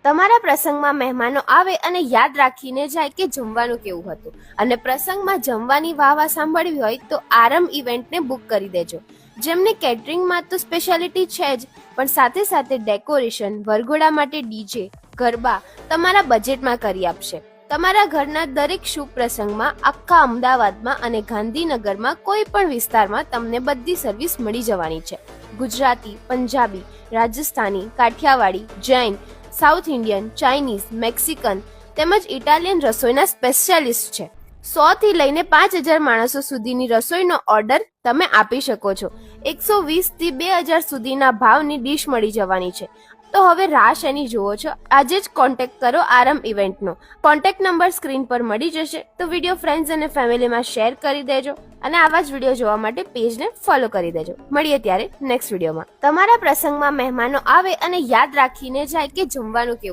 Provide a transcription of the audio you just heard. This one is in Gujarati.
તમારા પ્રસંગમાં મહેમાનો આવે અને યાદ રાખીને જાય કે જમવાનું કેવું હતું અને પ્રસંગમાં જમવાની વાહ સાંભળવી હોય તો આરમ ઇવેન્ટને બુક કરી દેજો. જેમને કેટરિંગમાં તો સ્પેશિયાલિટી છે જ, પણ સાથે સાથે ડેકોરેશન, વરઘોડા માટે ડીજે, ગરબા તમારા બજેટમાં કરી આપશે. તમારા ઘરના દરેક શુભ પ્રસંગમાં આખા અમદાવાદમાં અને ગાંધીનગરમાં કોઈ પણ વિસ્તારમાં તમને બધી સર્વિસ મળી જવાની છે. Gujarati, Punjabi, Rajasthani, Kathiyawadi, Jain, south Indian, Chinese, Mexican તેમજ ઇટાલિયન રસોઈના સ્પેશિયાલિસ્ટ છે. 100 થી લઈને 5000 માણસો સુધીની રસોઈનો ઓર્ડર તમે આપી શકો છો. 120 થી 2000 સુધીના ભાવની ડીશ મળી જવાની છે. તો હવે રાહ શેની જુઓ છો? આજે જ કોન્ટેક્ટ કરો આરમ ઇવેન્ટનો. કોન્ટેક્ટ નંબર સ્ક્રીન પર મળી જશે, તો વિડીયો ફ્રેન્ડ્સ અને ફેમિલીમાં શેર કરી દેજો અને આવા જ વિડીયો જોવા માટે પેજને ફોલો કરી દેજો. મળીએ ત્યારે નેક્સ્ટ વિડીયોમાં. તમારા પ્રસંગમાં મહેમાનો આવે અને યાદ રાખીને જાય કે જમવાનું કેવું